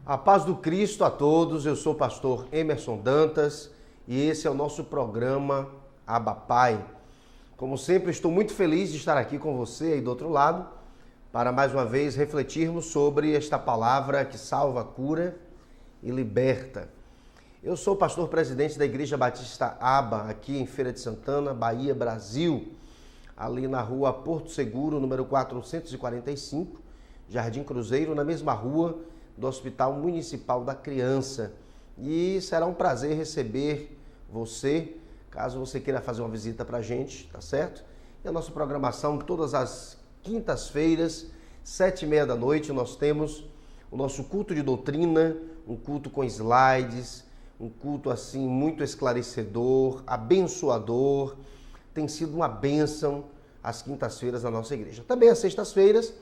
A paz do Cristo a todos, eu sou o pastor Emerson Dantas e esse é o nosso programa Abba Pai. Como sempre, estou muito feliz de estar aqui com você aí do outro lado para mais uma vez refletirmos sobre esta palavra que salva, cura e liberta. Eu sou o pastor presidente da Igreja Batista Abba, aqui em Feira de Santana, Bahia, Brasil, ali na rua Porto Seguro, número 445, Jardim Cruzeiro, na mesma rua do Hospital Municipal da Criança. E será um prazer receber você, caso você queira fazer uma visita pra gente, tá certo? E a nossa programação, todas as quintas-feiras, 7h30 da noite, nós temos o nosso culto de doutrina, um culto com slides, um culto assim muito esclarecedor, abençoador. Tem sido uma bênção às quintas-feiras na nossa igreja. Também às sextas-feiras,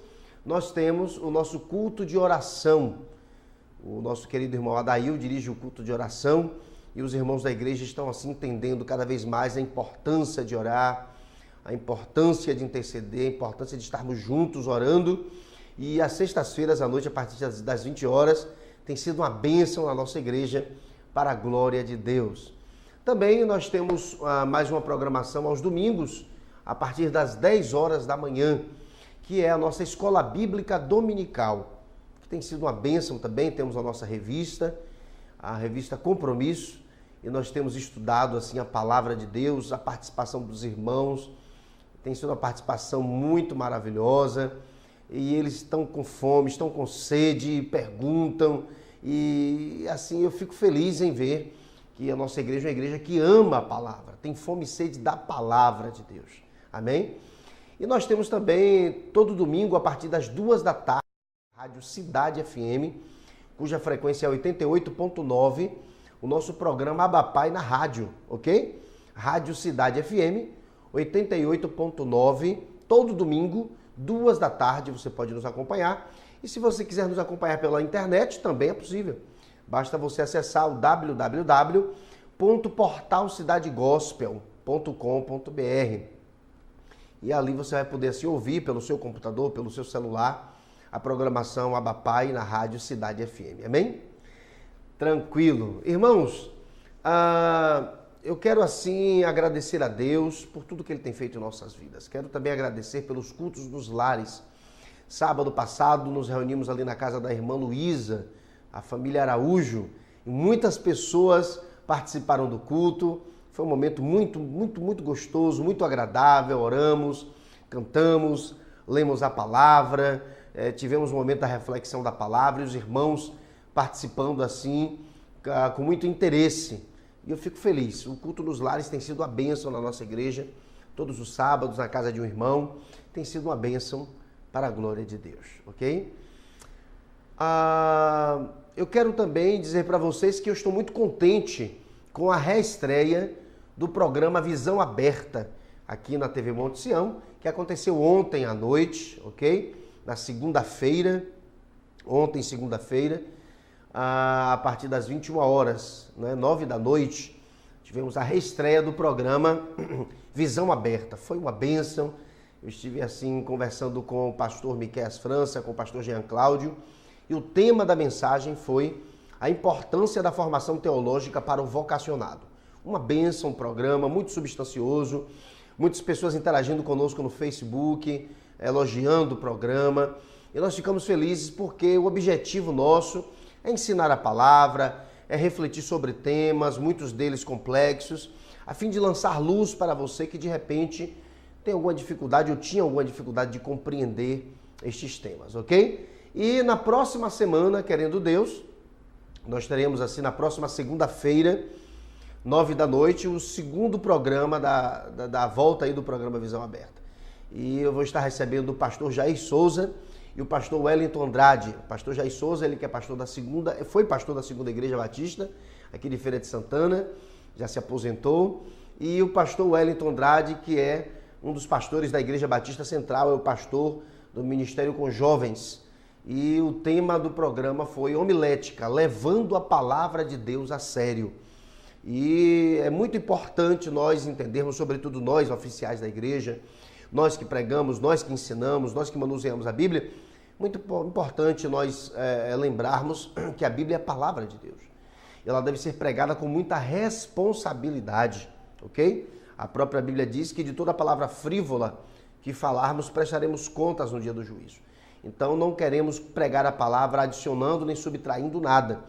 nós temos o nosso culto de oração. O nosso querido irmão Adail dirige o culto de oração e os irmãos da igreja estão assim entendendo cada vez mais a importância de orar, a importância de interceder, a importância de estarmos juntos orando. E às sextas-feiras à noite, a partir das 20 horas, tem sido uma bênção na nossa igreja para a glória de Deus. Também nós temos mais uma programação aos domingos, a partir das 10 horas da manhã, que é a nossa Escola Bíblica Dominical, que tem sido uma bênção também. Temos a nossa revista, a revista Compromisso, e nós temos estudado assim a palavra de Deus, a participação dos irmãos. Tem sido uma participação muito maravilhosa, e eles estão com fome, estão com sede, perguntam, e assim eu fico feliz em ver que a nossa igreja é uma igreja que ama a palavra, tem fome e sede da palavra de Deus. Amém? E nós temos também, todo domingo, a partir das 2 da tarde, a Rádio Cidade FM, cuja frequência é 88.9, o nosso programa Abba Pai na rádio, ok? Rádio Cidade FM, 88.9, todo domingo, 2 da tarde, você pode nos acompanhar. E se você quiser nos acompanhar pela internet, também é possível. Basta você acessar o www.portalcidadegospel.com.br. E ali você vai poder assim, ouvir pelo seu computador, pelo seu celular, a programação Abba Pai na Rádio Cidade FM. Amém? Tranquilo. Irmãos, eu quero assim agradecer a Deus por tudo que Ele tem feito em nossas vidas. Quero também agradecer pelos cultos dos lares. Sábado passado nos reunimos ali na casa da irmã Luísa, a família Araújo, e muitas pessoas participaram do culto. Foi um momento muito gostoso, muito agradável. Oramos, cantamos, lemos a palavra, tivemos um momento da reflexão da palavra e os irmãos participando assim com muito interesse. E eu fico feliz. O culto nos lares tem sido uma bênção na nossa igreja, todos os sábados na casa de um irmão. Tem sido uma bênção para a glória de Deus, ok? Eu quero também dizer para vocês que eu estou muito contente com a reestreia do programa Visão Aberta, aqui na TV Monte Sião, que aconteceu ontem à noite, ok? Na segunda-feira, ontem, segunda-feira, a partir das 21 horas, né? 9 da noite, tivemos a reestreia do programa Visão Aberta. Foi uma bênção. Eu estive assim conversando com o pastor Miqueias França, com o pastor Jean Cláudio, e o tema da mensagem foi a importância da formação teológica para o vocacionado. Uma bênção, um programa muito substancioso, muitas pessoas interagindo conosco no Facebook, elogiando o programa, e nós ficamos felizes porque o objetivo nosso é ensinar a palavra, é refletir sobre temas, muitos deles complexos, a fim de lançar luz para você que de repente tem alguma dificuldade ou tinha alguma dificuldade de compreender estes temas, ok? E na próxima semana, querendo Deus, nós teremos assim na próxima segunda-feira, 9 da noite, o segundo programa da volta aí do programa Visão Aberta. E eu vou estar recebendo o pastor Jair Souza e o pastor Wellington Andrade. O pastor Jair Souza, ele que é pastor foi pastor da segunda Igreja Batista, aqui de Feira de Santana, já se aposentou. E o pastor Wellington Andrade, que é um dos pastores da Igreja Batista Central, é o pastor do Ministério com Jovens. E o tema do programa foi homilética, levando a palavra de Deus a sério. E é muito importante nós entendermos, sobretudo nós, oficiais da igreja, nós que pregamos, nós que ensinamos, nós que manuseamos a Bíblia, Muito importante nós lembrarmos que a Bíblia é a palavra de Deus. Ela deve ser pregada com muita responsabilidade, ok? A própria Bíblia diz que de toda palavra frívola que falarmos, prestaremos contas no dia do juízo. Então não queremos pregar a palavra adicionando nem subtraindo nada,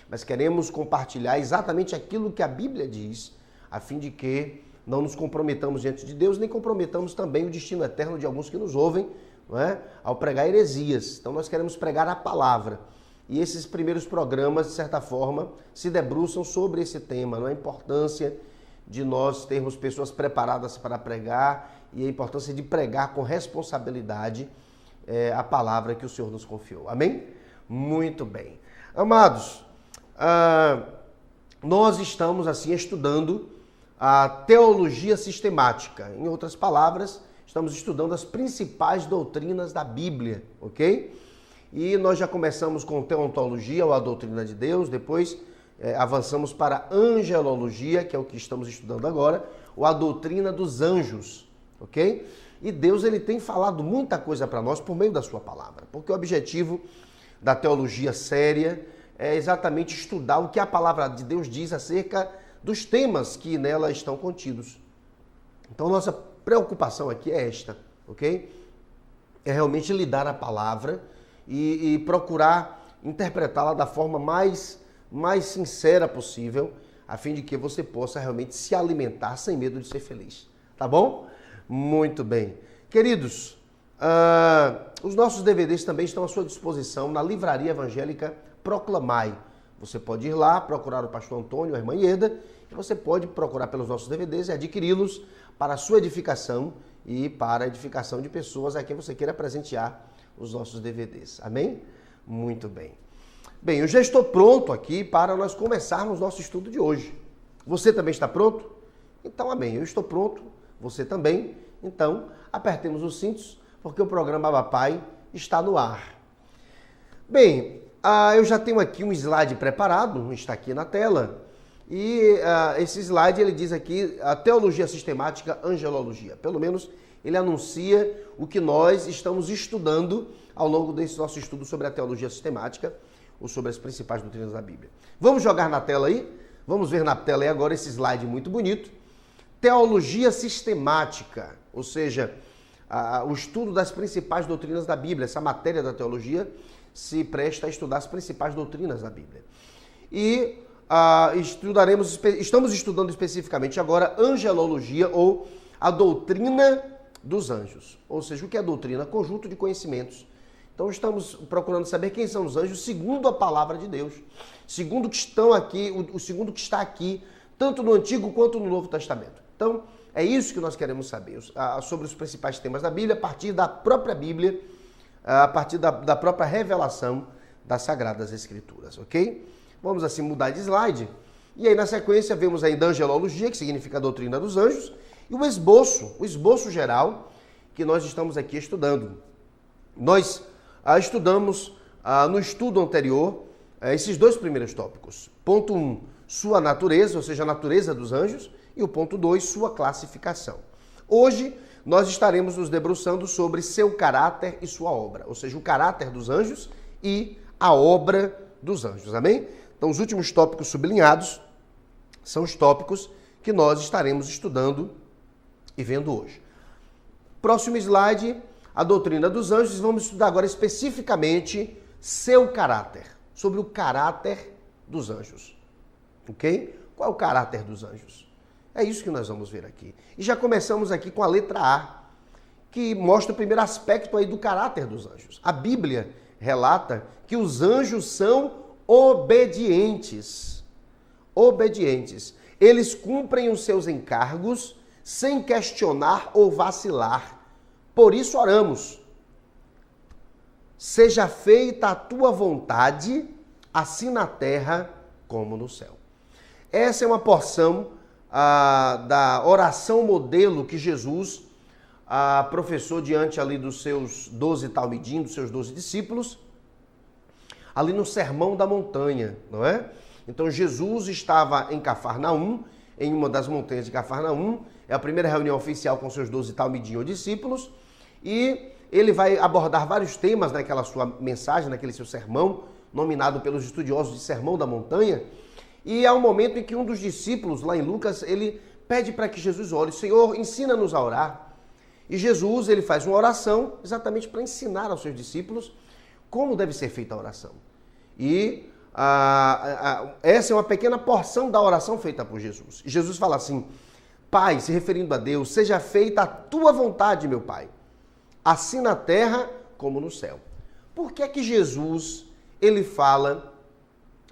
mas queremos compartilhar exatamente aquilo que a Bíblia diz, a fim de que não nos comprometamos diante de Deus, nem comprometamos também o destino eterno de alguns que nos ouvem, não é? Ao pregar heresias. Então nós queremos pregar a palavra. E esses primeiros programas, de certa forma, se debruçam sobre esse tema, não é? A importância de nós termos pessoas preparadas para pregar e a importância de pregar com responsabilidade a palavra que o Senhor nos confiou. Amém? Muito bem. Amados, nós estamos assim estudando a teologia sistemática. Em outras palavras, estamos estudando as principais doutrinas da Bíblia, ok? E nós já começamos com teontologia, ou a doutrina de Deus, depois avançamos para a angelologia, que é o que estamos estudando agora, ou a doutrina dos anjos, ok? E Deus ele tem falado muita coisa para nós por meio da sua palavra, porque o objetivo da teologia séria é exatamente estudar o que a palavra de Deus diz acerca dos temas que nela estão contidos. Então, nossa preocupação aqui é esta, ok? É realmente lidar a palavra e procurar interpretá-la da forma mais sincera possível, a fim de que você possa realmente se alimentar sem medo de ser feliz. Tá bom? Muito bem. Queridos, os nossos DVDs também estão à sua disposição na Livraria Evangélica Proclamai. Você pode ir lá, procurar o pastor Antônio, a irmã Ieda, e você pode procurar pelos nossos DVDs e adquiri-los para a sua edificação e para a edificação de pessoas a quem você queira presentear os nossos DVDs. Amém? Muito bem. Bem, eu já estou pronto aqui para nós começarmos nosso estudo de hoje. Você também está pronto? Então, amém. Eu estou pronto, você também. Então, apertemos os cintos, porque o programa Abapai está no ar. Bem, eu já tenho aqui um slide preparado, está aqui na tela. E esse slide, ele diz aqui a teologia sistemática, angelologia. Pelo menos ele anuncia o que nós estamos estudando ao longo desse nosso estudo sobre a teologia sistemática, ou sobre as principais doutrinas da Bíblia. Vamos jogar na tela aí? Vamos ver na tela aí agora esse slide muito bonito. Teologia sistemática, ou seja, o estudo das principais doutrinas da Bíblia. Essa matéria da teologia se presta a estudar as principais doutrinas da Bíblia. E estamos estudando especificamente agora angelologia, ou a doutrina dos anjos. Ou seja, o que é doutrina? Conjunto de conhecimentos. Então estamos procurando saber quem são os anjos segundo a palavra de Deus. Segundo que estão aqui, o segundo que está aqui, tanto no Antigo quanto no Novo Testamento. Então, é isso que nós queremos saber, sobre os principais temas da Bíblia, a partir da própria Bíblia, a partir da própria revelação das Sagradas Escrituras, ok? Vamos assim mudar de slide. E aí, na sequência, vemos ainda a angelologia, que significa a doutrina dos anjos, e o esboço geral que nós estamos aqui estudando. Nós estudamos no estudo anterior esses dois primeiros tópicos. Ponto 1, sua natureza, ou seja, a natureza dos anjos, e o ponto 2, sua classificação. Hoje, nós estaremos nos debruçando sobre seu caráter e sua obra, ou seja, o caráter dos anjos e a obra dos anjos, amém? Então, os últimos tópicos sublinhados são os tópicos que nós estaremos estudando e vendo hoje. Próximo slide, a doutrina dos anjos. Vamos estudar agora especificamente seu caráter, sobre o caráter dos anjos, ok? Qual é o caráter dos anjos? É isso que nós vamos ver aqui. E já começamos aqui com a letra A, que mostra o primeiro aspecto aí do caráter dos anjos. A Bíblia relata que os anjos são obedientes. Obedientes. Eles cumprem os seus encargos sem questionar ou vacilar. Por isso oramos. Seja feita a tua vontade, assim na terra como no céu. Essa é uma porção da oração modelo que Jesus professou diante ali dos seus 12 talmidim, dos seus 12 discípulos, ali no Sermão da Montanha, não é? Então Jesus estava em Cafarnaum, em uma das montanhas de Cafarnaum, é a primeira reunião oficial com seus 12 talmidim ou discípulos, e ele vai abordar vários temas naquela sua mensagem, naquele seu sermão, nominado pelos estudiosos de Sermão da Montanha. E há um momento em que um dos discípulos, lá em Lucas, ele pede para que Jesus ore: Senhor, ensina-nos a orar. E Jesus, ele faz uma oração exatamente para ensinar aos seus discípulos como deve ser feita a oração. E essa é uma pequena porção da oração feita por Jesus. E Jesus fala assim: Pai, se referindo a Deus, seja feita a tua vontade, meu Pai, assim na terra como no céu. Por que é que Jesus, ele fala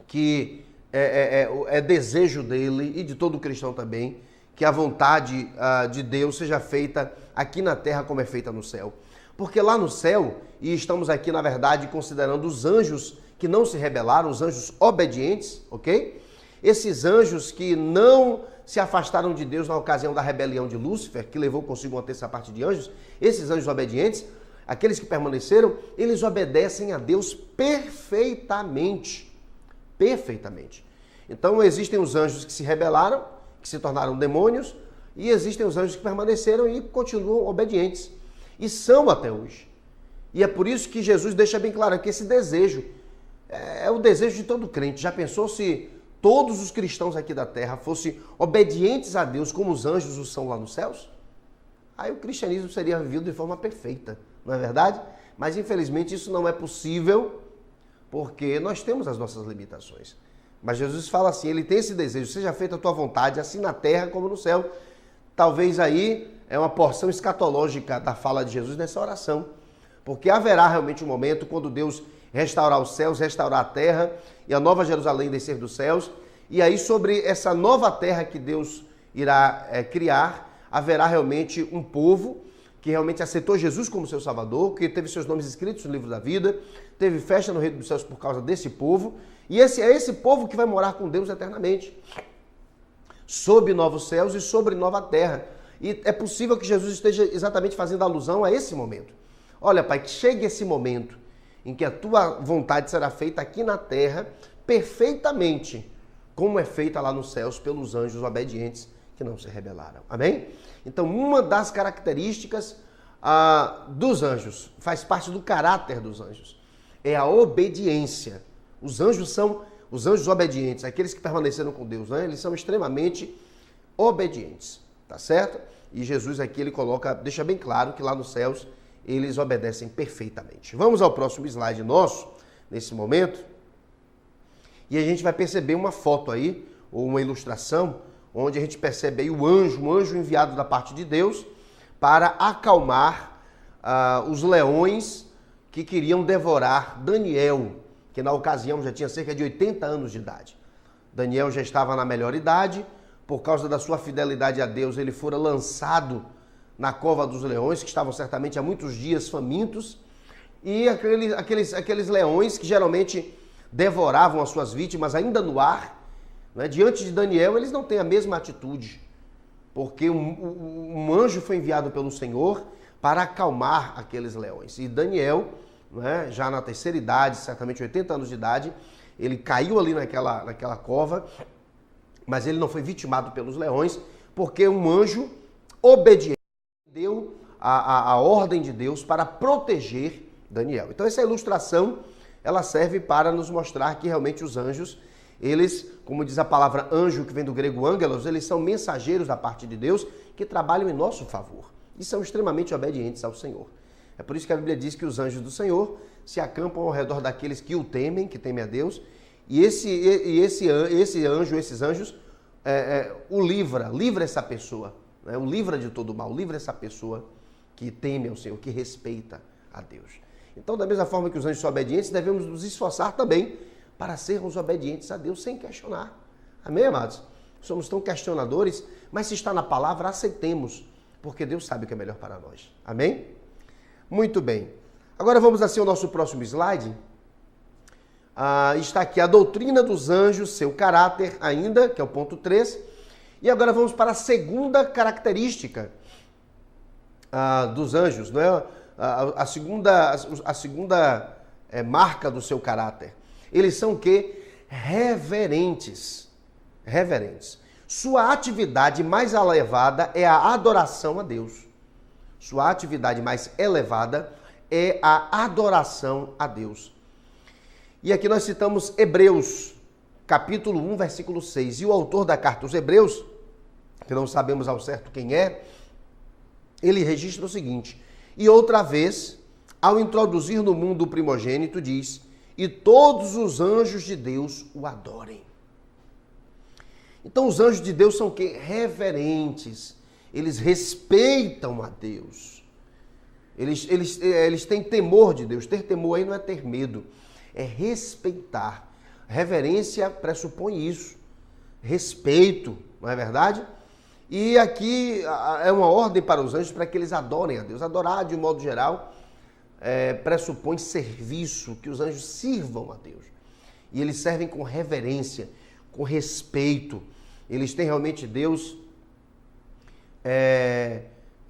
que é desejo dele e de todo cristão também, que a vontade de Deus seja feita aqui na terra como é feita no céu? Porque lá no céu, e estamos aqui na verdade considerando os anjos que não se rebelaram, os anjos obedientes, ok? Esses anjos que não se afastaram de Deus na ocasião da rebelião de Lúcifer, que levou consigo uma terça parte de anjos, esses anjos obedientes, aqueles que permaneceram, eles obedecem a Deus perfeitamente. Perfeitamente. Então existem os anjos que se rebelaram, que se tornaram demônios, e existem os anjos que permaneceram e continuam obedientes. E são até hoje. E é por isso que Jesus deixa bem claro que esse desejo é o desejo de todo crente. Já pensou se todos os cristãos aqui da terra fossem obedientes a Deus como os anjos o são lá nos céus? Aí o cristianismo seria vivido de forma perfeita, não é verdade? Mas infelizmente isso não é possível, porque nós temos as nossas limitações. Mas Jesus fala assim, ele tem esse desejo: seja feita a tua vontade, assim na terra como no céu. Talvez aí é uma porção escatológica da fala de Jesus nessa oração. Porque haverá realmente um momento quando Deus restaurar os céus, restaurar a terra e a nova Jerusalém descer dos céus. E aí sobre essa nova terra que Deus irá criar, haverá realmente um povo que realmente aceitou Jesus como seu Salvador, que teve seus nomes escritos no livro da vida, teve festa no Reino dos Céus por causa desse povo. E é esse povo que vai morar com Deus eternamente, sob novos céus e sobre nova terra. E é possível que Jesus esteja exatamente fazendo alusão a esse momento. Olha, Pai, que chegue esse momento em que a tua vontade será feita aqui na terra perfeitamente, como é feita lá nos céus pelos anjos obedientes que não se rebelaram. Amém? Então, uma das características dos anjos, faz parte do caráter dos anjos, é a obediência. Os anjos são os anjos obedientes, aqueles que permaneceram com Deus, né? Eles são extremamente obedientes, tá certo? E Jesus aqui ele deixa bem claro que lá nos céus eles obedecem perfeitamente. Vamos ao próximo slide nosso, nesse momento, e a gente vai perceber uma foto aí, ou uma ilustração, onde a gente percebe aí um anjo enviado da parte de Deus para acalmar os leões que queriam devorar Daniel, que na ocasião já tinha cerca de 80 anos de idade. Daniel já estava na melhor idade, por causa da sua fidelidade a Deus, ele fora lançado na cova dos leões, que estavam certamente há muitos dias famintos, e aqueles leões que geralmente devoravam as suas vítimas ainda no ar, né? Diante de Daniel, eles não têm a mesma atitude, porque um anjo foi enviado pelo Senhor para acalmar aqueles leões. E Daniel, né, já na terceira idade, certamente 80 anos de idade, ele caiu ali naquela cova, mas ele não foi vitimado pelos leões, porque um anjo obediente deu a ordem de Deus para proteger Daniel. Então essa ilustração, ela serve para nos mostrar que realmente os anjos, eles, como diz a palavra anjo, que vem do grego ângelos, eles são mensageiros da parte de Deus que trabalham em nosso favor e são extremamente obedientes ao Senhor. É por isso que a Bíblia diz que os anjos do Senhor se acampam ao redor daqueles que o temem, que temem a Deus, e esse anjo, esses anjos, o livra essa pessoa, né? O livra de todo mal, livra essa pessoa que teme ao Senhor, que respeita a Deus. Então, da mesma forma que os anjos são obedientes, devemos nos esforçar também para sermos obedientes a Deus sem questionar. Amém, amados? Somos tão questionadores, mas se está na palavra, aceitemos, porque Deus sabe o que é melhor para nós. Amém? Muito bem. Agora vamos assim ao nosso próximo slide. Está aqui a doutrina dos anjos, seu caráter ainda, que é o ponto 3. E agora vamos para a segunda característica dos anjos, não é? A segunda marca do seu caráter. Eles são o quê? Reverentes. Reverentes. Sua atividade mais elevada é a adoração a Deus. Sua atividade mais elevada é a adoração a Deus. E aqui nós citamos Hebreus, capítulo 1, versículo 6. E o autor da carta aos Hebreus, que não sabemos ao certo quem é, ele registra o seguinte: e outra vez, ao introduzir no mundo o primogênito, diz: e todos os anjos de Deus o adorem. Então os anjos de Deus são o quê? Reverentes. Eles respeitam a Deus. Eles têm temor de Deus. Ter temor aí não é ter medo, é respeitar. Reverência pressupõe isso. Respeito, não é verdade? E aqui é uma ordem para os anjos para que eles adorem a Deus. Adorar, de um modo geral, pressupõe serviço, que os anjos sirvam a Deus. E eles servem com reverência, com respeito. Eles têm realmente Deus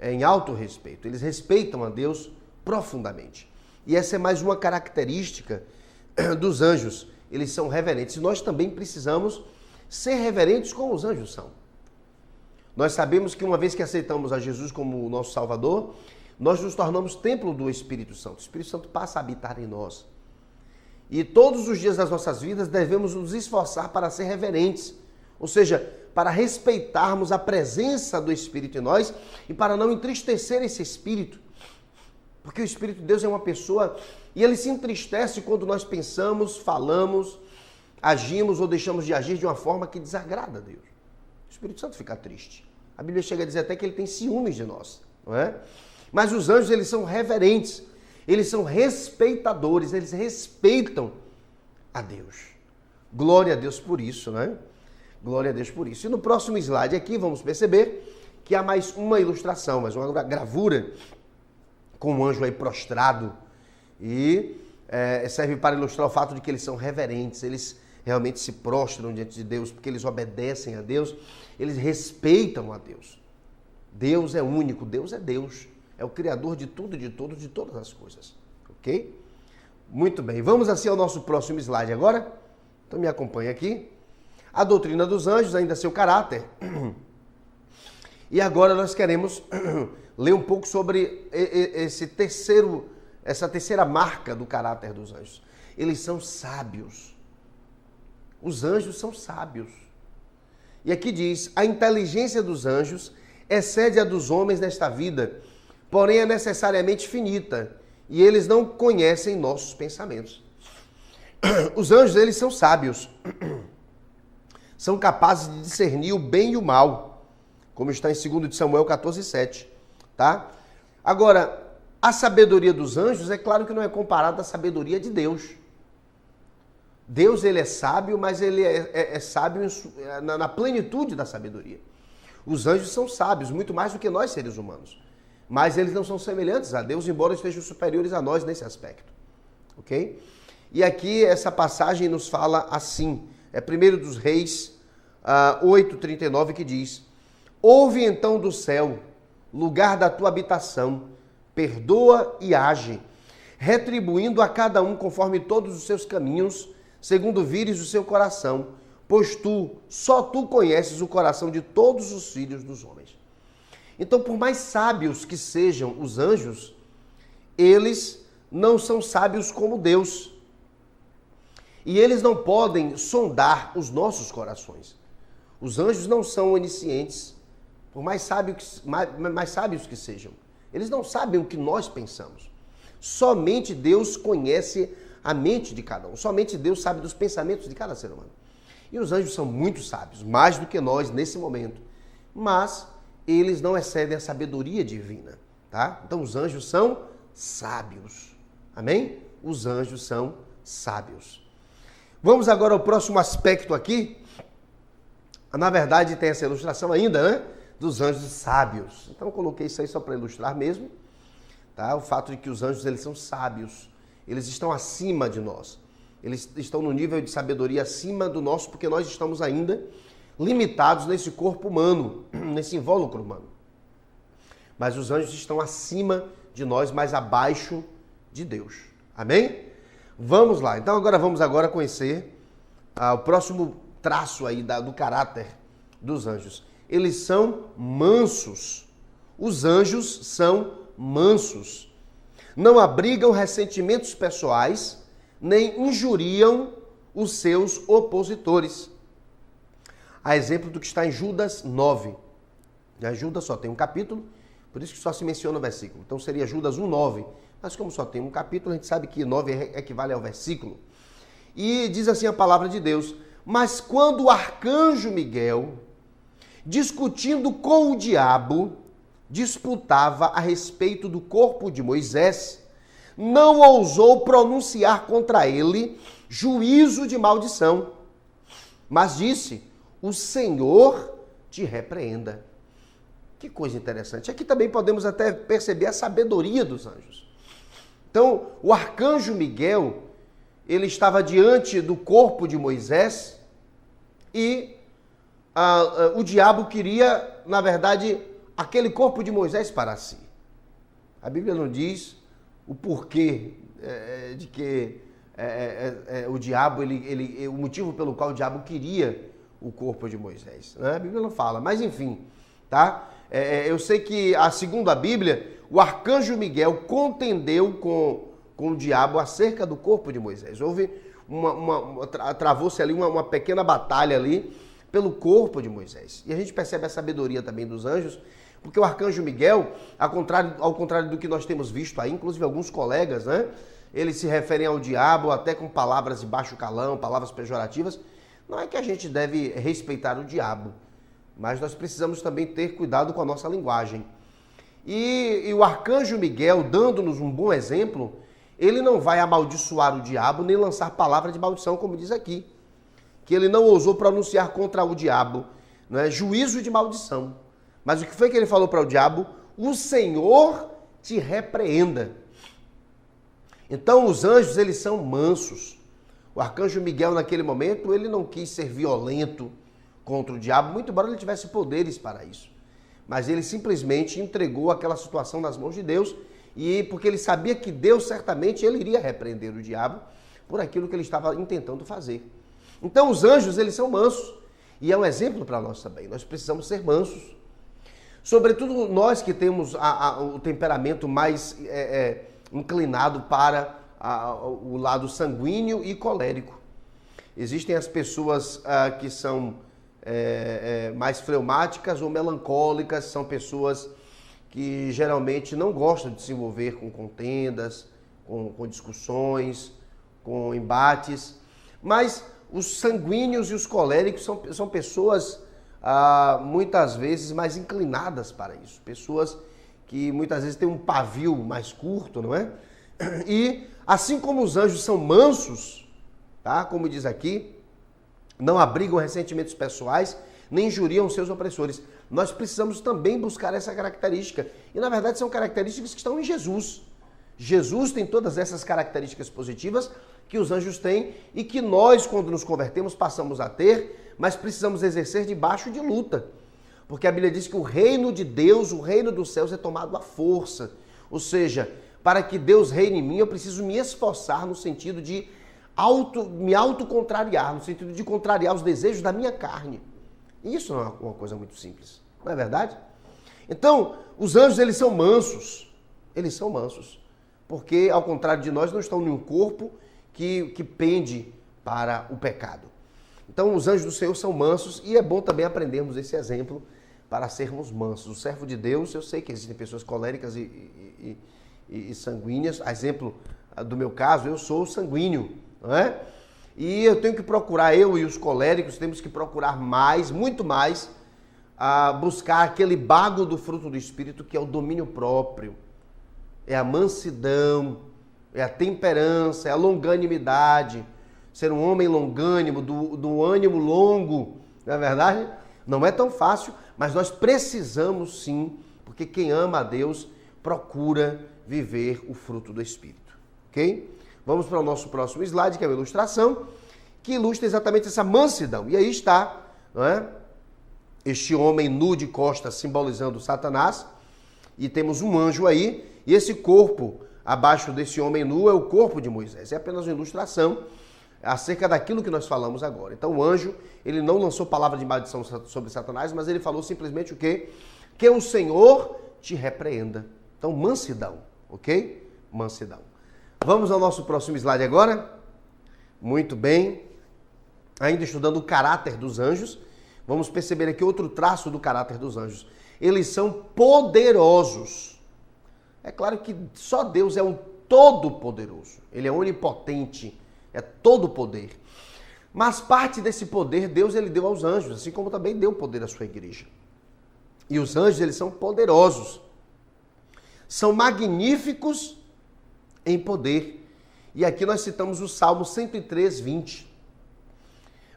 em alto respeito. Eles respeitam a Deus profundamente. E essa é mais uma característica dos anjos. Eles são reverentes. E nós também precisamos ser reverentes como os anjos são. Nós sabemos que uma vez que aceitamos a Jesus como o nosso Salvador, nós nos tornamos templo do Espírito Santo. O Espírito Santo passa a habitar em nós. E todos os dias das nossas vidas devemos nos esforçar para ser reverentes. Ou seja, para respeitarmos a presença do Espírito em nós e para não entristecer esse Espírito. Porque o Espírito de Deus é uma pessoa e ele se entristece quando nós pensamos, falamos, agimos ou deixamos de agir de uma forma que desagrada a Deus. O Espírito Santo fica triste. A Bíblia chega a dizer até que ele tem ciúmes de nós, não é? Mas os anjos, eles são reverentes, eles são respeitadores, eles respeitam a Deus. Glória a Deus por isso, né? Glória a Deus por isso. E no próximo slide aqui, vamos perceber que há mais uma ilustração, mais uma gravura com um anjo aí prostrado. E serve para ilustrar o fato de que eles são reverentes, eles realmente se prostram diante de Deus, porque eles obedecem a Deus, eles respeitam a Deus. Deus é único, Deus é Deus. É o Criador de tudo, de todos, de todas as coisas. Ok? Muito bem. Vamos assim ao nosso próximo slide agora. Então me acompanha aqui. A doutrina dos anjos, ainda seu caráter. E agora nós queremos ler um pouco sobre essa terceira marca do caráter dos anjos. Eles são sábios. Os anjos são sábios. E aqui diz: a inteligência dos anjos excede a dos homens nesta vida, porém é necessariamente finita, e eles não conhecem nossos pensamentos. Os anjos, eles são sábios. São capazes de discernir o bem e o mal, como está em 2 Samuel 14:7, tá? Agora, a sabedoria dos anjos, é claro que não é comparada à sabedoria de Deus. Deus, ele é sábio, mas ele é sábio na plenitude da sabedoria. Os anjos são sábios, muito mais do que nós, seres humanos. Mas eles não são semelhantes a Deus, embora estejam superiores a nós nesse aspecto. Ok? E aqui essa passagem nos fala assim. É 1 dos Reis 8:39 que diz: ouve então do céu, lugar da tua habitação, perdoa e age, retribuindo a cada um conforme todos os seus caminhos, segundo vires o seu coração, pois só tu conheces o coração de todos os filhos dos homens. Então, por mais sábios que sejam os anjos, eles não são sábios como Deus. E eles não podem sondar os nossos corações. Os anjos não são oniscientes, por mais sábios que sejam. Eles não sabem o que nós pensamos. Somente Deus conhece a mente de cada um. Somente Deus sabe dos pensamentos de cada ser humano. E os anjos são muito sábios, mais do que nós nesse momento. Mas eles não excedem a sabedoria divina, tá? Então os anjos são sábios. Amém? Os anjos são sábios. Vamos agora ao próximo aspecto aqui. Na verdade, tem essa ilustração ainda, né? Dos anjos sábios. Então, eu coloquei isso aí só para ilustrar mesmo, tá? O fato de que os anjos, eles são sábios. Eles estão acima de nós. Eles estão no nível de sabedoria acima do nosso, porque nós estamos ainda limitados nesse corpo humano, nesse invólucro humano. Mas os anjos estão acima de nós, mais abaixo de Deus. Amém? Vamos lá. Então agora vamos conhecer o próximo traço aí do caráter dos anjos. Eles são mansos. Os anjos são mansos. não abrigam ressentimentos pessoais, nem injuriam os seus opositores. A exemplo do que está em Judas 9. Judas só tem um capítulo, por isso que só se menciona o versículo. Então seria Judas 1:9. Mas como só tem um capítulo, a gente sabe que 9 equivale ao versículo. E diz assim a palavra de Deus: mas quando o arcanjo Miguel, discutindo com o diabo, disputava a respeito do corpo de Moisés, não ousou pronunciar contra ele juízo de maldição, mas disse: o Senhor te repreenda. Que coisa interessante. Aqui também podemos até perceber a sabedoria dos anjos. Então, o arcanjo Miguel, ele estava diante do corpo de Moisés e o diabo queria, na verdade, aquele corpo de Moisés para si. A Bíblia não diz o porquê de que o diabo, o motivo pelo qual o diabo queria o corpo de Moisés. Né? A Bíblia não fala, mas enfim, tá? Eu sei que, segundo a Bíblia, o arcanjo Miguel contendeu com o diabo acerca do corpo de Moisés. Houve travou-se ali uma pequena batalha ali pelo corpo de Moisés. E a gente percebe a sabedoria também dos anjos, porque o arcanjo Miguel, ao contrário do que nós temos visto aí, inclusive alguns colegas, né? Eles se referem ao diabo até com palavras de baixo calão, palavras pejorativas. Não é que a gente deve respeitar o diabo, mas nós precisamos também ter cuidado com a nossa linguagem. E o arcanjo Miguel, dando-nos um bom exemplo, ele não vai amaldiçoar o diabo nem lançar palavra de maldição, como diz aqui. Que ele não ousou pronunciar contra o diabo, não é? Juízo de maldição. Mas o que foi que ele falou para o diabo? O Senhor te repreenda. Então os anjos, eles são mansos. O arcanjo Miguel, naquele momento, ele não quis ser violento contra o diabo, muito embora ele tivesse poderes para isso. Mas ele simplesmente entregou aquela situação nas mãos de Deus, e porque ele sabia que Deus certamente ele iria repreender o diabo por aquilo que ele estava intentando fazer. Então os anjos, eles são mansos, e é um exemplo para nós também. Nós precisamos ser mansos. Sobretudo nós que temos o temperamento mais inclinado para o lado sanguíneo e colérico. Existem as pessoas que são mais fleumáticas ou melancólicas, são pessoas que geralmente não gostam de se envolver com contendas, com discussões, com embates, mas os sanguíneos e os coléricos são pessoas muitas vezes mais inclinadas para isso, pessoas que muitas vezes têm um pavio mais curto, não é? E assim como os anjos são mansos, tá? Como diz aqui, não abrigam ressentimentos pessoais, nem injuriam seus opressores. Nós precisamos também buscar essa característica. E na verdade são características que estão em Jesus. Jesus tem todas essas características positivas que os anjos têm e que nós, quando nos convertemos, passamos a ter, mas precisamos exercer debaixo de luta. Porque a Bíblia diz que o reino de Deus, o reino dos céus é tomado à força. Ou seja, para que Deus reine em mim, eu preciso me esforçar no sentido de me autocontrariar, no sentido de contrariar os desejos da minha carne. Isso não é uma coisa muito simples, não é verdade? Então, os anjos, eles são mansos. Eles são mansos. Porque, ao contrário de nós, não estão em um corpo que pende para o pecado. Então, os anjos do Senhor são mansos e é bom também aprendermos esse exemplo para sermos mansos. O servo de Deus, eu sei que existem pessoas coléricas e sanguíneas. A exemplo do meu caso, eu sou sanguíneo, não é? E eu tenho que procurar, eu e os coléricos, temos que procurar mais, muito mais, buscar aquele bago do fruto do Espírito que é o domínio próprio. É a mansidão, é a temperança, é a longanimidade. Ser um homem longânimo, do ânimo longo, não é verdade? Não é tão fácil, mas nós precisamos sim, porque quem ama a Deus procura viver o fruto do Espírito, ok? Vamos para o nosso próximo slide, que é uma ilustração, que ilustra exatamente essa mansidão. E aí está, não é? Este homem nu de costas simbolizando Satanás, e temos um anjo aí, e esse corpo abaixo desse homem nu é o corpo de Moisés. É apenas uma ilustração acerca daquilo que nós falamos agora. Então o anjo, ele não lançou palavra de maldição sobre Satanás, mas ele falou simplesmente o quê? Que o Senhor te repreenda. Então mansidão, ok? mansidão. Vamos ao nosso próximo slide agora? Muito bem. Ainda estudando o caráter dos anjos, vamos perceber aqui outro traço do caráter dos anjos. Eles são poderosos. É claro que só Deus é um todo-poderoso. Ele é onipotente, é todo poder. Mas parte desse poder Deus ele deu aos anjos, assim como também deu poder à sua igreja. E os anjos, eles são poderosos. São magníficos em poder. E aqui nós citamos o Salmo 103, 20.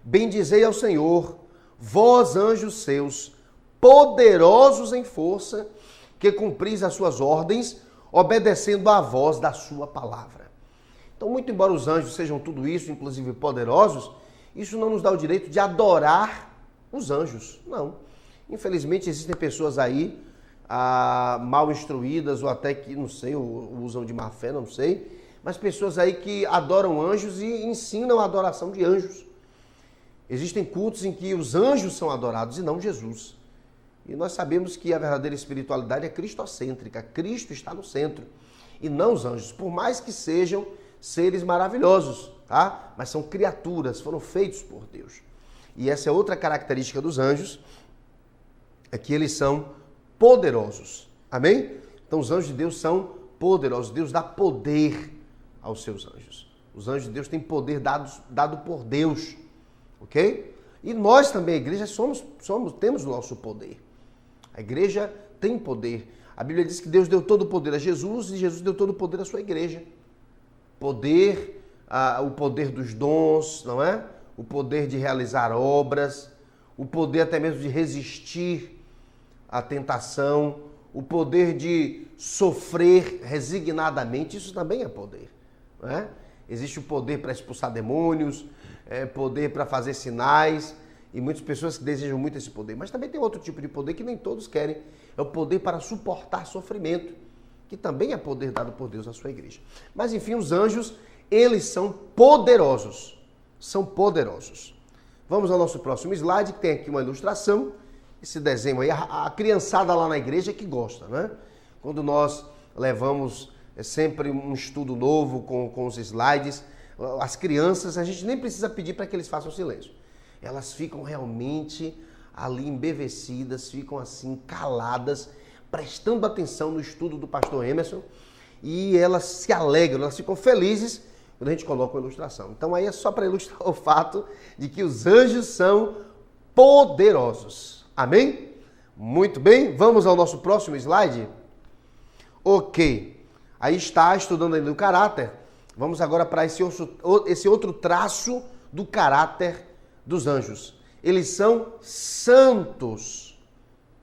Bendizei ao Senhor, vós anjos seus, poderosos em força, que cumpris as suas ordens, obedecendo à voz da sua palavra. Então, muito embora os anjos sejam tudo isso, inclusive poderosos, isso não nos dá o direito de adorar os anjos. Não. Infelizmente, existem pessoas aí mal instruídas ou até que, não sei, usam de má fé, não sei, mas pessoas aí que adoram anjos e ensinam a adoração de anjos. Existem cultos em que os anjos são adorados e não Jesus. E nós sabemos que a verdadeira espiritualidade é cristocêntrica. Cristo está no centro e não os anjos, por mais que sejam seres maravilhosos, tá? Mas são criaturas, foram feitos por Deus. E essa é outra característica dos anjos, é que eles são poderosos. Amém? Então os anjos de Deus são poderosos. Deus dá poder aos seus anjos. Os anjos de Deus têm poder dado por Deus. Ok? E nós também, a igreja, temos o nosso poder. A igreja tem poder. A Bíblia diz que Deus deu todo o poder a Jesus e Jesus deu todo o poder à sua igreja. Poder, o poder dos dons, não é? O poder de realizar obras, o poder até mesmo de resistir à tentação, o poder de sofrer resignadamente, isso também é poder, não é? Existe o poder para expulsar demônios, poder para fazer sinais, e muitas pessoas que desejam muito esse poder. Mas também tem outro tipo de poder que nem todos querem, é o poder para suportar sofrimento, que também é poder dado por Deus à sua igreja. Mas enfim, os anjos, eles são poderosos. São poderosos. Vamos ao nosso próximo slide, que tem aqui uma ilustração. Esse desenho aí, a criançada lá na igreja que gosta, né? Quando nós levamos sempre um estudo novo com os slides, as crianças, a gente nem precisa pedir para que eles façam silêncio. Elas ficam realmente ali embevecidas, ficam assim caladas, prestando atenção no estudo do pastor Emerson, e elas se alegram, elas ficam felizes quando a gente coloca uma ilustração. Então aí é só para ilustrar o fato de que os anjos são poderosos. Amém? Muito bem, vamos ao nosso próximo slide? Ok, aí está estudando ainda o caráter. Vamos agora para esse outro traço do caráter dos anjos. Eles são santos.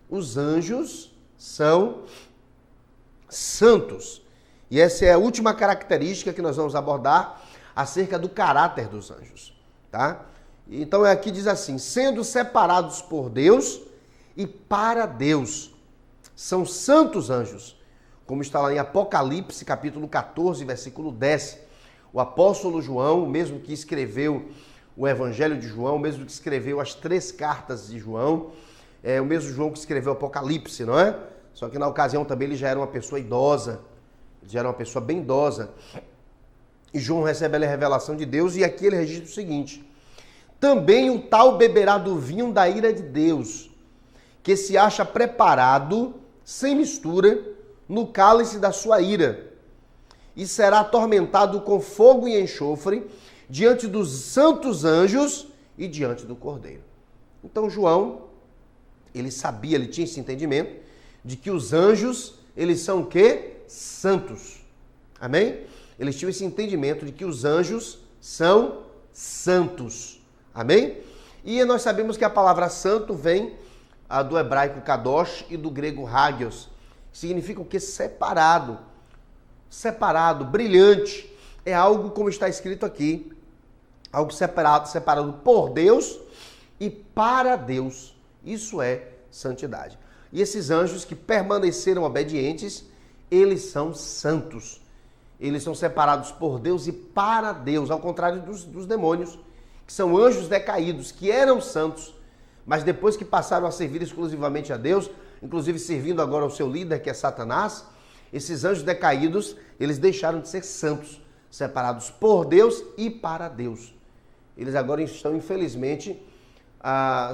Os anjos são santos. E essa é a última característica que nós vamos abordar acerca do caráter dos anjos, tá? Então aqui diz assim: sendo separados por Deus e para Deus, são santos anjos, como está lá em Apocalipse, capítulo 14, versículo 10. O apóstolo João, o mesmo que escreveu o Evangelho de João, o mesmo que escreveu as 3 cartas de João, é o mesmo João que escreveu o Apocalipse, não é? Só que na ocasião também ele já era uma pessoa idosa, já era uma pessoa bem idosa. E João recebe a revelação de Deus e aqui ele registra o seguinte: também o tal beberá do vinho da ira de Deus, que se acha preparado, sem mistura, no cálice da sua ira, e será atormentado com fogo e enxofre, diante dos santos anjos e diante do Cordeiro. Então João, ele sabia, ele tinha esse entendimento de que os anjos, eles são o quê? Santos. Amém? Eles tinham esse entendimento de que os anjos são santos. Amém? E nós sabemos que a palavra santo vem do hebraico kadosh e do grego hagios, que significa o quê? Separado. Separado, brilhante. É algo como está escrito aqui. Algo separado por Deus e para Deus. Isso é santidade. E esses anjos que permaneceram obedientes, eles são santos. Eles são separados por Deus e para Deus, ao contrário dos demônios, que são anjos decaídos, que eram santos, mas depois que passaram a servir exclusivamente a Deus, inclusive servindo agora ao seu líder, que é Satanás, Esses anjos decaídos, eles deixaram de ser santos, separados por Deus e para Deus. Eles agora estão, infelizmente,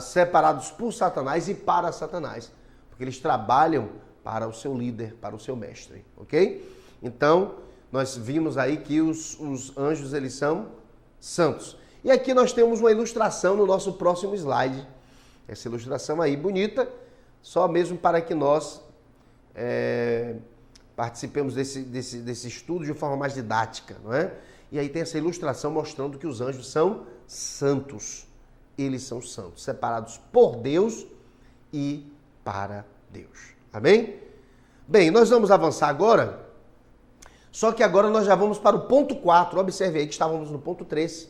separados por Satanás e para Satanás, porque eles trabalham para o seu líder, para o seu mestre, ok? Então, nós vimos aí que os anjos, eles são santos. E aqui nós temos uma ilustração no nosso próximo slide. Essa ilustração aí bonita, só mesmo para que nós participemos desse estudo de forma mais didática, não é? E aí tem essa ilustração mostrando que os anjos são santos. Eles são santos, separados por Deus e para Deus. Amém? Bem, nós vamos avançar agora, só que agora nós já vamos para o ponto 4. Observe aí que estávamos no ponto 3.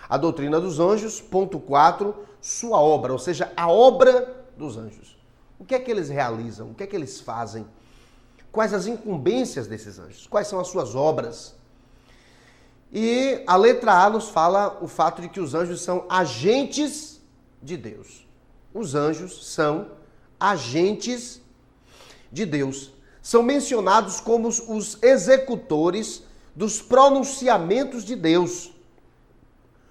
A doutrina dos anjos, ponto 4, sua obra, ou seja, a obra dos anjos. O que é que eles realizam? O que é que eles fazem? Quais as incumbências desses anjos? Quais são as suas obras? E a letra A nos fala o fato de que os anjos são agentes de Deus. Os anjos são agentes de Deus. São mencionados como os executores dos pronunciamentos de Deus,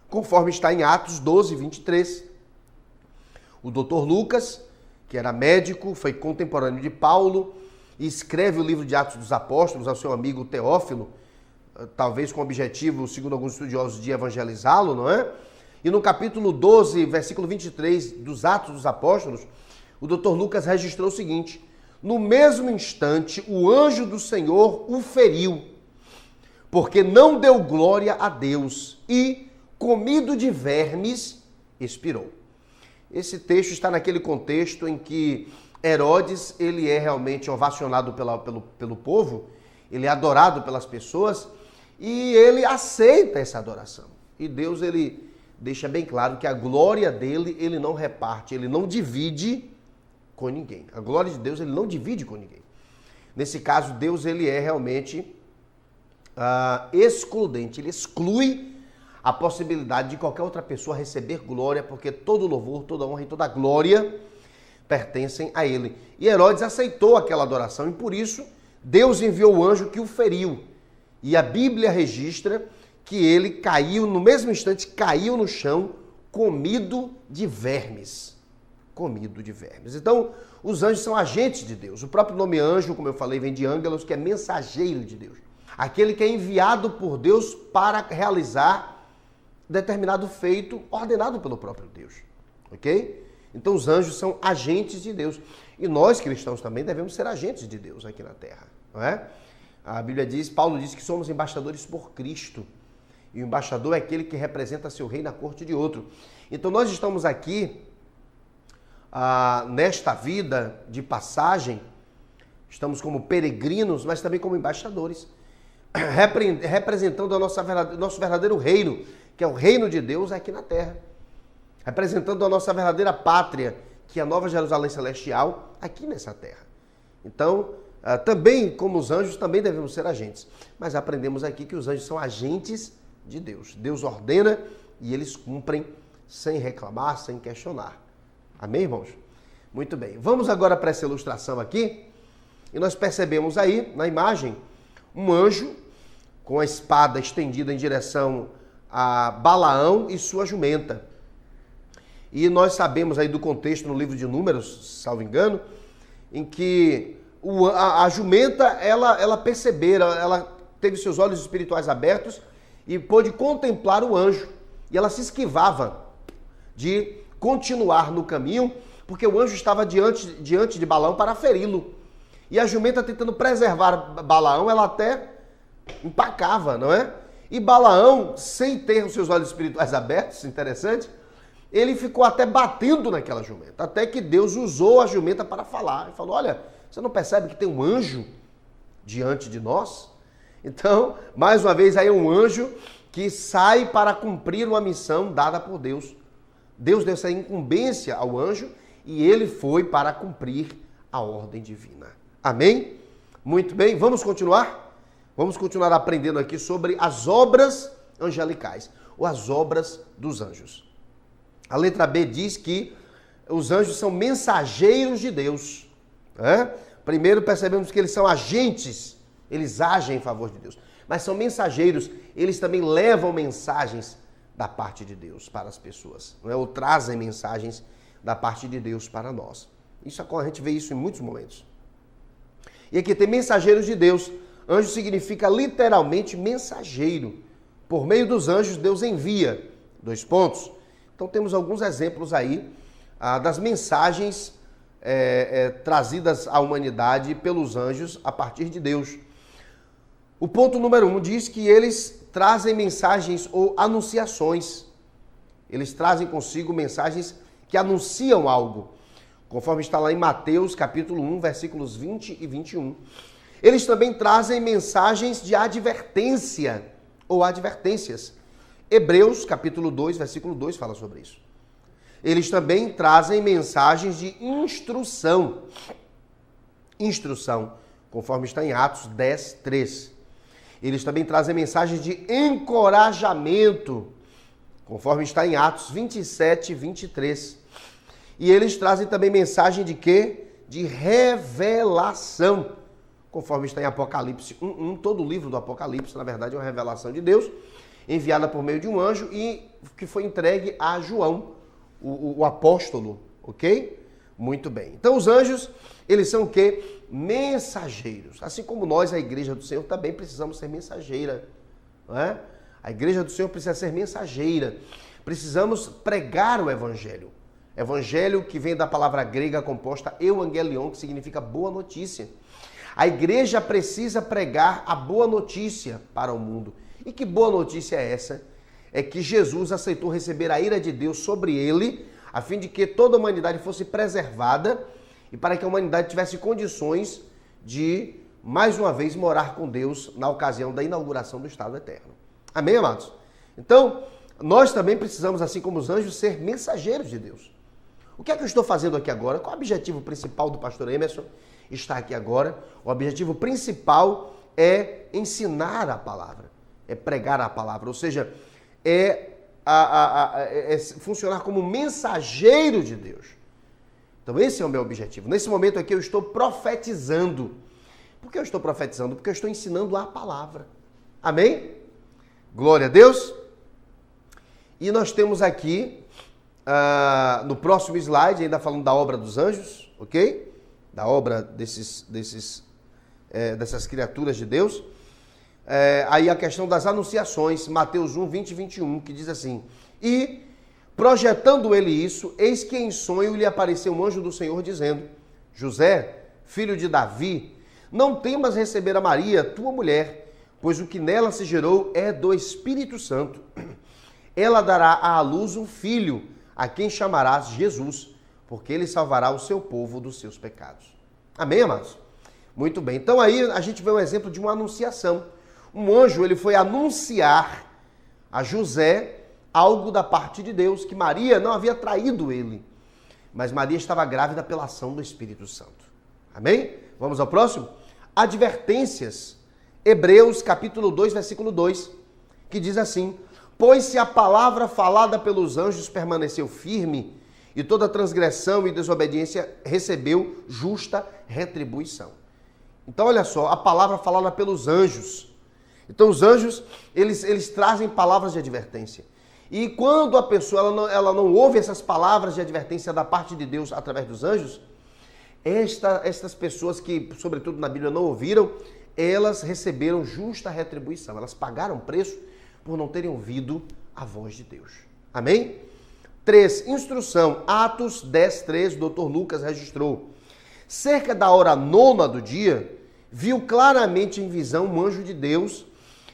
conforme está em Atos 12, 23. O Dr. Lucas, que era médico, foi contemporâneo de Paulo e escreve o livro de Atos dos Apóstolos ao seu amigo Teófilo, talvez com o objetivo, segundo alguns estudiosos, de evangelizá-lo, não é? E no capítulo 12, versículo 23 dos Atos dos Apóstolos, o Dr. Lucas registrou o seguinte: no mesmo instante, o anjo do Senhor o feriu, porque não deu glória a Deus e, comido de vermes, expirou. Esse texto está naquele contexto em que Herodes, ele é realmente ovacionado pelo povo, ele é adorado pelas pessoas e ele aceita essa adoração. E Deus, ele deixa bem claro que a glória dele, ele não reparte, ele não divide com ninguém. A glória de Deus, ele não divide com ninguém. Nesse caso, Deus, ele é realmente excludente, ele exclui a possibilidade de qualquer outra pessoa receber glória, porque todo louvor, toda honra e toda glória pertencem a ele. E Herodes aceitou aquela adoração e por isso Deus enviou o anjo que o feriu. E a Bíblia registra que ele caiu, no mesmo instante, caiu no chão, comido de vermes. Comido de vermes. Então, os anjos são agentes de Deus. O próprio nome anjo, como eu falei, vem de ângelos, que é mensageiro de Deus. Aquele que é enviado por Deus para realizar determinado feito ordenado pelo próprio Deus. Ok? Então, os anjos são agentes de Deus. E nós, cristãos, também devemos ser agentes de Deus aqui na Terra. Não é? A Bíblia diz, Paulo diz que somos embaixadores por Cristo. E o embaixador é aquele que representa seu rei na corte de outro. Então, nós estamos aqui, nesta vida de passagem, estamos como peregrinos, mas também como embaixadores, representando o nosso verdadeiro reino, que é o reino de Deus aqui na Terra. Representando a nossa verdadeira pátria, que é a Nova Jerusalém Celestial, aqui nessa terra. Então, também, como os anjos, também devemos ser agentes. Mas aprendemos aqui que os anjos são agentes de Deus. Deus ordena e eles cumprem sem reclamar, sem questionar. Amém, irmãos? Muito bem. Vamos agora para essa ilustração aqui. E nós percebemos aí, na imagem, um anjo com a espada estendida em direção a Balaão e sua jumenta. E nós sabemos aí do contexto no livro de Números, salvo engano, em que a jumenta, ela percebera, ela teve seus olhos espirituais abertos e pôde contemplar o anjo. E ela se esquivava de continuar no caminho, porque o anjo estava diante de Balaão para feri-lo. E a jumenta, tentando preservar Balaão, ela até empacava, não é? E Balaão, sem ter os seus olhos espirituais abertos, interessante, ele ficou até batendo naquela jumenta, até que Deus usou a jumenta para falar. Ele falou, olha, você não percebe que tem um anjo diante de nós? Então, mais uma vez, aí é um anjo que sai para cumprir uma missão dada por Deus. Deus deu essa incumbência ao anjo e ele foi para cumprir a ordem divina. Amém? Muito bem, vamos continuar? Vamos continuar aprendendo aqui sobre as obras angelicais, ou as obras dos anjos. A letra B diz que os anjos são mensageiros de Deus, né? Primeiro percebemos que eles são agentes, eles agem em favor de Deus, mas são mensageiros, eles também levam mensagens da parte de Deus para as pessoas, não é? Ou trazem mensagens da parte de Deus para nós. A gente vê isso em muitos momentos. E aqui tem mensageiros de Deus. Anjo significa literalmente mensageiro. Por meio dos anjos, Deus envia. 2 pontos. Então temos alguns exemplos aí das mensagens trazidas à humanidade pelos anjos a partir de Deus. O ponto número 1 diz que eles trazem mensagens ou anunciações. Eles trazem consigo mensagens que anunciam algo, conforme está lá em Mateus capítulo 1, versículos 20 e 21. Eles também trazem mensagens de advertência ou advertências. Hebreus capítulo 2, versículo 2 fala sobre isso. Eles também trazem mensagens de instrução. Instrução, conforme está em Atos 10, 3. Eles também trazem mensagens de encorajamento, conforme está em Atos 27, 23. E eles trazem também mensagem de quê? De revelação, conforme está em Apocalipse 1. Todo o livro do Apocalipse, na verdade, é uma revelação de Deus, enviada por meio de um anjo e que foi entregue a João, o apóstolo, ok? Muito bem. Então os anjos, eles são o quê? Mensageiros. Assim como nós, a igreja do Senhor, também precisamos ser mensageira, não é? A igreja do Senhor precisa ser mensageira. Precisamos pregar o evangelho. Evangelho que vem da palavra grega composta euangelion, que significa boa notícia. A igreja precisa pregar a boa notícia para o mundo. E que boa notícia é essa? É que Jesus aceitou receber a ira de Deus sobre ele, a fim de que toda a humanidade fosse preservada e para que a humanidade tivesse condições de, mais uma vez, morar com Deus na ocasião da inauguração do Estado Eterno. Amém, amados? Então, nós também precisamos, assim como os anjos, ser mensageiros de Deus. O que é que eu estou fazendo aqui agora? Qual é o objetivo principal do pastor Emerson estar aqui agora? O objetivo principal é ensinar a palavra, é pregar a palavra, ou seja, é funcionar como mensageiro de Deus. Então esse é o meu objetivo. Nesse momento aqui eu estou profetizando. Por que eu estou profetizando? Porque eu estou ensinando a palavra. Amém? Glória a Deus. E nós temos aqui, no próximo slide, ainda falando da obra dos anjos, ok? Da obra dessas criaturas de Deus. Aí a questão das anunciações, Mateus 1, 20 e 21, que diz assim: E, projetando ele isso, eis que em sonho lhe apareceu um anjo do Senhor, dizendo: José, filho de Davi, não temas receber a Maria, tua mulher, pois o que nela se gerou é do Espírito Santo. Ela dará à luz um filho, a quem chamarás Jesus, porque ele salvará o seu povo dos seus pecados. Amém, amados? Muito bem. Então aí a gente vê um exemplo de uma anunciação. Um anjo, ele foi anunciar a José algo da parte de Deus, que Maria não havia traído ele, mas Maria estava grávida pela ação do Espírito Santo. Amém? Vamos ao próximo? Advertências. Hebreus capítulo 2, versículo 2, que diz assim: Pois se a palavra falada pelos anjos permaneceu firme, e toda transgressão e desobediência recebeu justa retribuição. Então olha só, a palavra falada pelos anjos. Então os anjos, eles trazem palavras de advertência. E quando a pessoa ela não ouve essas palavras de advertência da parte de Deus através dos anjos, estas pessoas que, sobretudo na Bíblia, não ouviram, elas receberam justa retribuição. Elas pagaram preço por não terem ouvido a voz de Deus. Amém? 3. Instrução. Atos 10, 3, o Dr. Lucas registrou. Cerca da hora 9 do dia, viu claramente em visão um anjo de Deus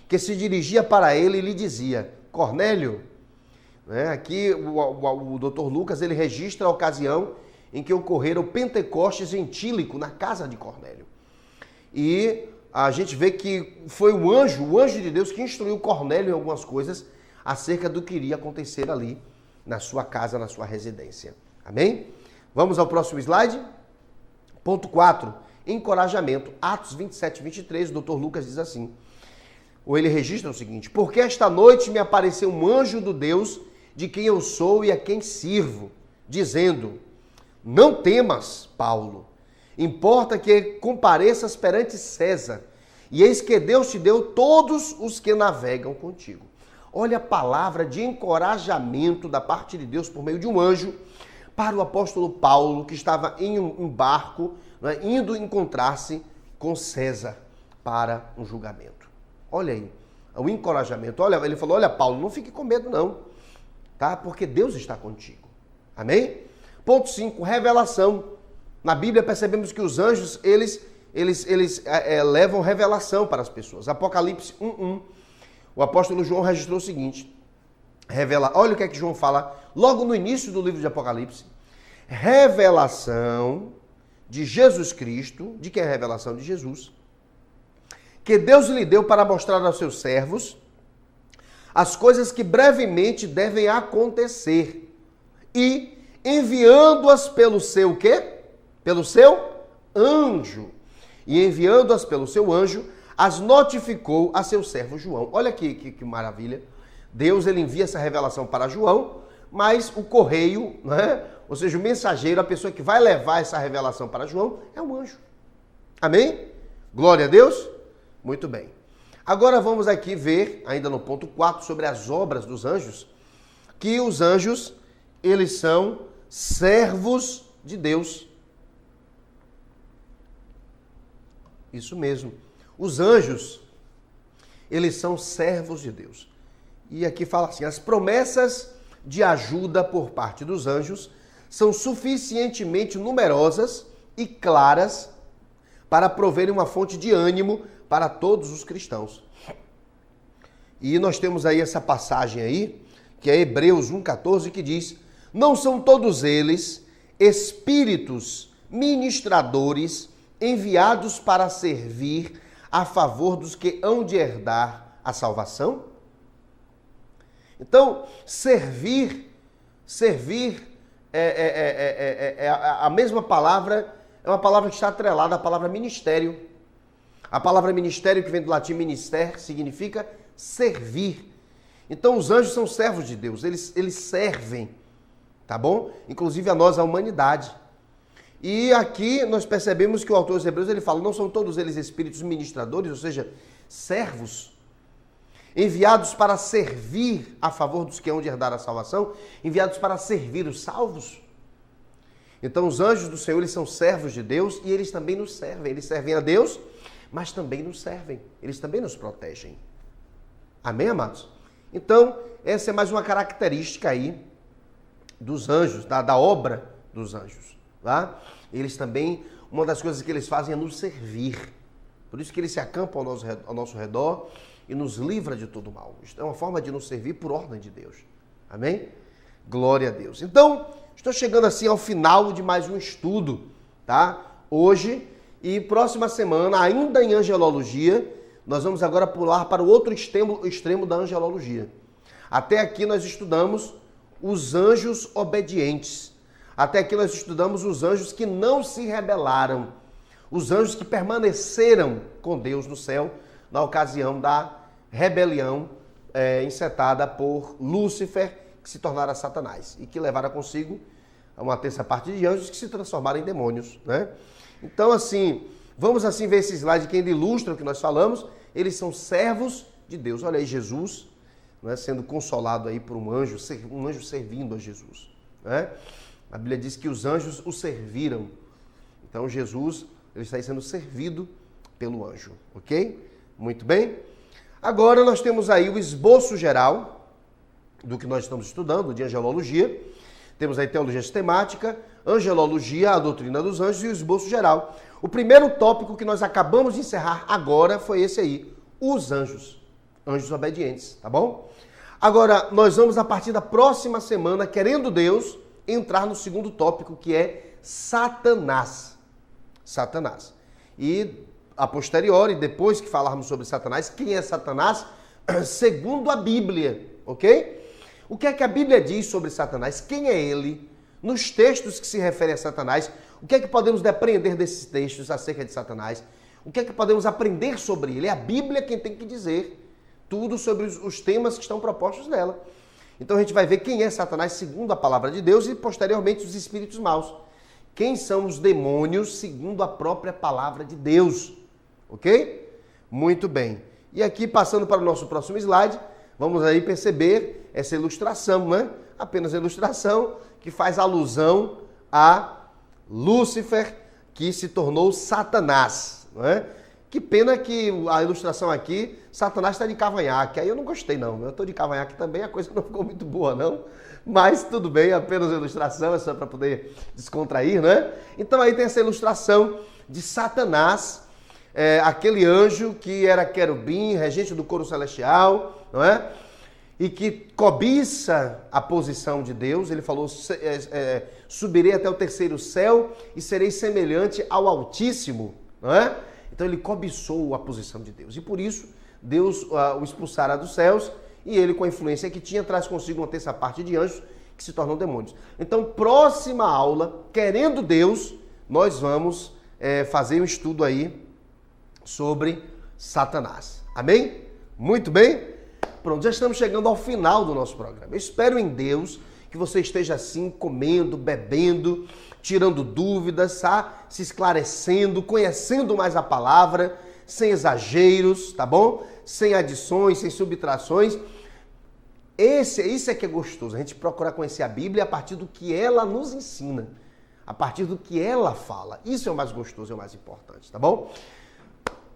que se dirigia para ele e lhe dizia: Cornélio. Aqui o Dr. Lucas ele registra a ocasião em que ocorreram o Pentecostes gentílico na casa de Cornélio. E a gente vê que foi o anjo de Deus que instruiu Cornélio em algumas coisas acerca do que iria acontecer ali na sua casa, na sua residência. Amém? Vamos ao próximo slide. Ponto 4. Encorajamento. Atos 27, 23, o Dr. Lucas diz assim, ou ele registra o seguinte: Porque esta noite me apareceu um anjo do Deus de quem eu sou e a quem sirvo, dizendo: Não temas, Paulo, Importa que compareças perante César. E eis que Deus te deu todos os que navegam contigo. Olha a palavra de encorajamento da parte de Deus por meio de um anjo para o apóstolo Paulo, que estava em um barco, né, indo encontrar-se com César para um julgamento. Olha aí, o encorajamento. Olha, ele falou, olha Paulo, não fique com medo não, tá? Porque Deus está contigo. Amém? Ponto 5, revelação. Na Bíblia percebemos que os anjos, eles levam revelação para as pessoas. Apocalipse 1:1. O apóstolo João registrou o seguinte. Olha o que é que João fala logo no início do livro de Apocalipse. Revelação de Jesus Cristo. De que é a revelação de Jesus? Que Deus lhe deu para mostrar aos seus servos as coisas que brevemente devem acontecer. E enviando-as pelo seu quê? Pelo seu anjo. E enviando-as pelo seu anjo, as notificou a seu servo João. Olha aqui que maravilha. Deus ele envia essa revelação para João, mas o correio, né? Ou seja, o mensageiro, a pessoa que vai levar essa revelação para João, é um anjo. Amém? Glória a Deus? Muito bem. Agora vamos aqui ver, ainda no ponto 4, sobre as obras dos anjos, que os anjos, eles são servos de Deus. Isso mesmo. Os anjos, eles são servos de Deus. E aqui fala assim, as promessas de ajuda por parte dos anjos são suficientemente numerosas e claras para proverem uma fonte de ânimo para todos os cristãos. E nós temos aí essa passagem aí, que é Hebreus 1:14, que diz, não são todos eles espíritos ministradores enviados para servir a favor dos que hão de herdar a salvação? Então, servir é a mesma palavra, é uma palavra que está atrelada à palavra ministério. A palavra ministério, que vem do latim minister, significa servir. Então, os anjos são servos de Deus, eles servem, tá bom? Inclusive a nós, a humanidade. E aqui nós percebemos que o autor dos Hebreus, ele fala, não são todos eles espíritos ministradores, ou seja, servos, enviados para servir a favor dos que hão de herdar a salvação, enviados para servir os salvos. Então os anjos do Senhor, eles são servos de Deus e eles também nos servem. Eles servem a Deus, mas também nos servem. Eles também nos protegem. Amém, amados? Então, essa é mais uma característica aí dos anjos, da obra dos anjos. Tá? Eles também, uma das coisas que eles fazem é nos servir. Por isso que eles se acampam ao nosso redor e nos livra de todo mal. Isto é uma forma de nos servir por ordem de Deus. Amém? Glória a Deus. Então, estou chegando assim ao final de mais um estudo, tá? Hoje e próxima semana, ainda em angelologia, nós vamos agora pular para o outro extremo da angelologia. Até aqui nós estudamos os anjos obedientes. Até aqui nós estudamos os anjos que não se rebelaram. Os anjos que permaneceram com Deus no céu na ocasião da rebelião encetada por Lúcifer, que se tornara Satanás e que levara consigo uma terça parte de anjos que se transformaram em demônios, né? Então, assim, vamos assim ver esse slide que ainda ilustra o que nós falamos. Eles são servos de Deus. Olha aí Jesus, né, sendo consolado aí por um anjo servindo a Jesus, né? A Bíblia diz que os anjos o serviram. Então, Jesus, ele está aí sendo servido pelo anjo, ok? Muito bem. Agora nós temos aí o esboço geral do que nós estamos estudando, de angelologia. Temos aí teologia sistemática, angelologia, a doutrina dos anjos e o esboço geral. O primeiro tópico que nós acabamos de encerrar agora foi esse aí, os anjos obedientes, tá bom? Agora, nós vamos a partir da próxima semana, querendo Deus, entrar no segundo tópico, que é Satanás. Satanás. E a posteriori, depois que falarmos sobre Satanás, quem é Satanás? Segundo a Bíblia, ok? O que é que a Bíblia diz sobre Satanás? Quem é ele? Nos textos que se referem a Satanás, o que é que podemos aprender desses textos acerca de Satanás? O que é que podemos aprender sobre ele? É a Bíblia quem tem que dizer tudo sobre os temas que estão propostos nela. Então a gente vai ver quem é Satanás segundo a palavra de Deus e posteriormente os espíritos maus, quem são os demônios segundo a própria palavra de Deus, ok? Muito bem. E aqui, passando para o nosso próximo slide, vamos aí perceber essa ilustração, né? Apenas a ilustração que faz alusão a Lúcifer, que se tornou Satanás, não é? Que pena que a ilustração aqui, Satanás está de cavanhaque. Aí eu não gostei, não. Eu estou de cavanhaque também, a coisa não ficou muito boa, não. Mas tudo bem, apenas a ilustração, é só para poder descontrair, né? Então aí tem essa ilustração de Satanás, aquele anjo que era querubim, regente do coro celestial, não é? E que cobiça a posição de Deus. Ele falou, subirei até o terceiro céu e serei semelhante ao Altíssimo, não é? Então ele cobiçou a posição de Deus. E por isso, Deus o expulsara dos céus e ele, com a influência que tinha, traz consigo uma terça parte de anjos que se tornam demônios. Então, próxima aula, querendo Deus, nós vamos fazer um estudo aí sobre Satanás. Amém? Muito bem? Pronto, já estamos chegando ao final do nosso programa. Eu espero em Deus que você esteja assim, comendo, bebendo, tirando dúvidas, tá? Se esclarecendo, conhecendo mais a palavra, sem exageros, tá bom? Sem adições, sem subtrações. Isso é que é gostoso, a gente procurar conhecer a Bíblia a partir do que ela nos ensina, a partir do que ela fala. Isso é o mais gostoso, é o mais importante, tá bom?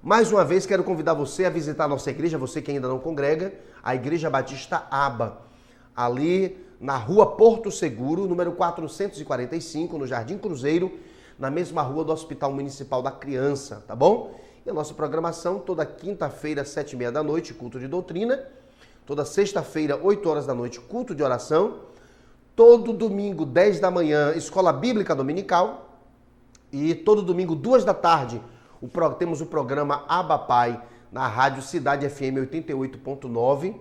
Mais uma vez, quero convidar você a visitar a nossa igreja, você que ainda não congrega, a Igreja Batista Aba, ali na rua Porto Seguro, número 445, no Jardim Cruzeiro, na mesma rua do Hospital Municipal da Criança, tá bom? E a nossa programação, toda quinta-feira, 7h30 da noite, culto de doutrina, toda sexta-feira, 8 horas da noite, culto de oração, todo domingo, 10 da manhã, escola bíblica dominical, e todo domingo, 2 da tarde, temos o programa Aba Pai, na rádio Cidade FM 88.9,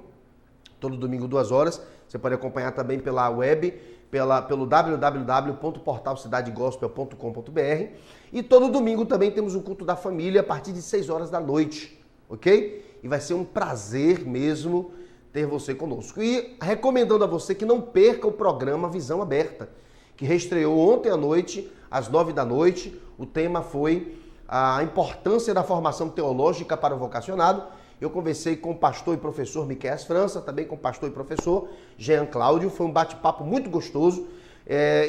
todo domingo, 2 horas. Você pode acompanhar também pela web, pelo www.portalcidadegospel.com.br. E todo domingo também temos o culto da família a partir de 6 horas da noite, ok? E vai ser um prazer mesmo ter você conosco. E recomendando a você que não perca o programa Visão Aberta, que reestreou ontem à noite, às 9 da noite. O tema foi a importância da formação teológica para o vocacionado. Eu conversei com o pastor e professor Miqueias França, também com o pastor e professor Jean Cláudio. Foi um bate-papo muito gostoso.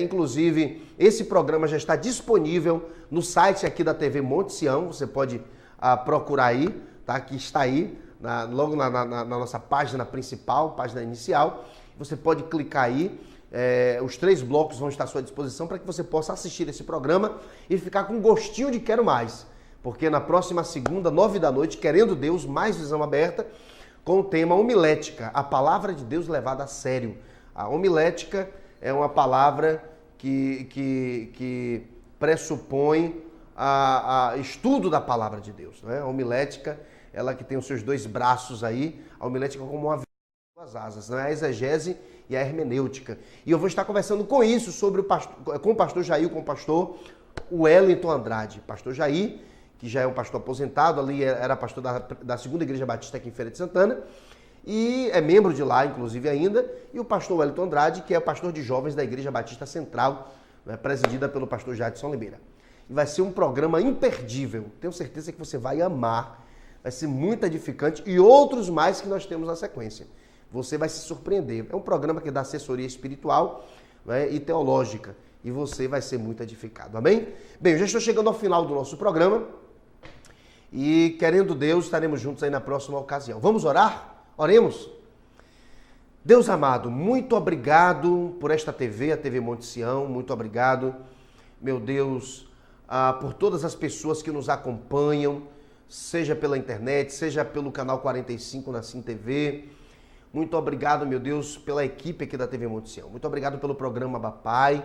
Inclusive, esse programa já está disponível no site aqui da TV Monte Sião. Você pode procurar aí, tá? Que está aí, logo na nossa página principal, página inicial. Você pode clicar aí. Os 3 blocos vão estar à sua disposição para que você possa assistir esse programa e ficar com gostinho de quero mais. Porque na próxima segunda, 9 da noite, querendo Deus, mais Visão Aberta, com o tema homilética, a palavra de Deus levada a sério. A homilética é uma palavra que pressupõe a estudo da palavra de Deus. Não é? A homilética, ela que tem os seus 2 braços aí, a homilética como uma duas asas, né? A exegese e a hermenêutica. E eu vou estar conversando com isso com o pastor Jair, com o pastor Wellington Andrade. Pastor Jair, que já é um pastor aposentado, ali era pastor da segunda Igreja Batista aqui em Feira de Santana, e é membro de lá, inclusive, ainda, e o pastor Wellington Andrade, que é pastor de jovens da Igreja Batista Central, né, presidida pelo pastor Jadson Limeira. E vai ser um programa imperdível, tenho certeza que você vai amar, vai ser muito edificante, e outros mais que nós temos na sequência. Você vai se surpreender. É um programa que dá assessoria espiritual, né, e teológica, e você vai ser muito edificado, amém? Bem, eu já estou chegando ao final do nosso programa, e querendo Deus, estaremos juntos aí na próxima ocasião. Vamos orar? Oremos. Deus amado, muito obrigado por esta TV, a TV Monte Sião, muito obrigado, meu Deus, por todas as pessoas que nos acompanham, seja pela internet, seja pelo canal 45 na Sim TV. Muito obrigado, meu Deus, pela equipe aqui da TV Monte Sião. Muito obrigado pelo programa Aba Pai.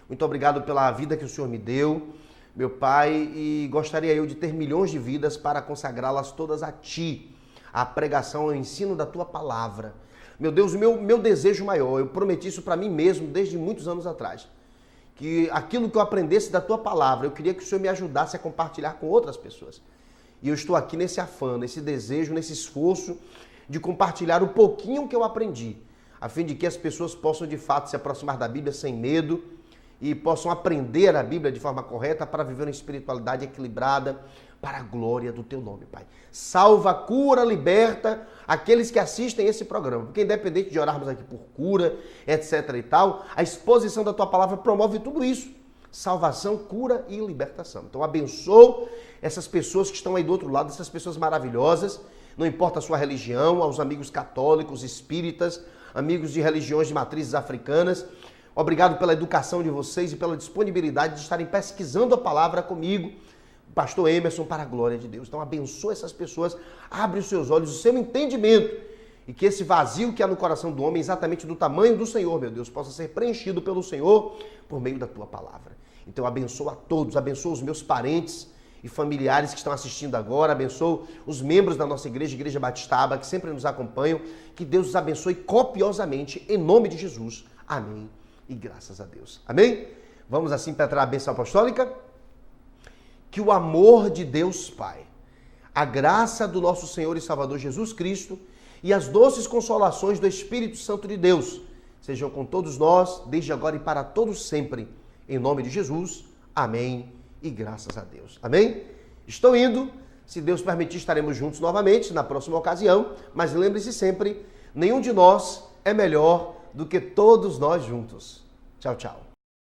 Muito obrigado pela vida que o Senhor me deu, meu Pai, e gostaria eu de ter milhões de vidas para consagrá-las todas a Ti, a pregação, ao ensino da Tua palavra. Meu Deus, o meu desejo maior, eu prometi isso para mim mesmo desde muitos anos atrás, que aquilo que eu aprendesse da Tua palavra, eu queria que o Senhor me ajudasse a compartilhar com outras pessoas. E eu estou aqui nesse afã, nesse desejo, nesse esforço de compartilhar o pouquinho que eu aprendi, a fim de que as pessoas possam de fato se aproximar da Bíblia sem medo e possam aprender a Bíblia de forma correta para viver uma espiritualidade equilibrada para a glória do teu nome, Pai. Salva, cura, liberta aqueles que assistem esse programa, porque independente de orarmos aqui por cura, etc e tal, a exposição da tua palavra promove tudo isso. Salvação, cura e libertação. Então abençoo essas pessoas que estão aí do outro lado, essas pessoas maravilhosas, não importa a sua religião, aos amigos católicos, espíritas, amigos de religiões de matrizes africanas. Obrigado pela educação de vocês e pela disponibilidade de estarem pesquisando a palavra comigo, pastor Emerson, para a glória de Deus. Então abençoa essas pessoas, abre os seus olhos, o seu entendimento, e que esse vazio que há no coração do homem, exatamente do tamanho do Senhor, meu Deus, possa ser preenchido pelo Senhor por meio da tua palavra. Então abençoa a todos, abençoa os meus parentes e familiares que estão assistindo agora, abençoa os membros da nossa igreja, Igreja Batistába, que sempre nos acompanham, que Deus os abençoe copiosamente, em nome de Jesus. Amém. E graças a Deus. Amém? Vamos assim impetrar a bênção apostólica? Que o amor de Deus Pai, a graça do nosso Senhor e Salvador Jesus Cristo e as doces consolações do Espírito Santo de Deus sejam com todos nós, desde agora e para todos sempre. Em nome de Jesus. Amém. E graças a Deus. Amém? Estou indo. Se Deus permitir, estaremos juntos novamente na próxima ocasião. Mas lembre-se sempre, nenhum de nós é melhor do que todos nós juntos. Tchau, tchau.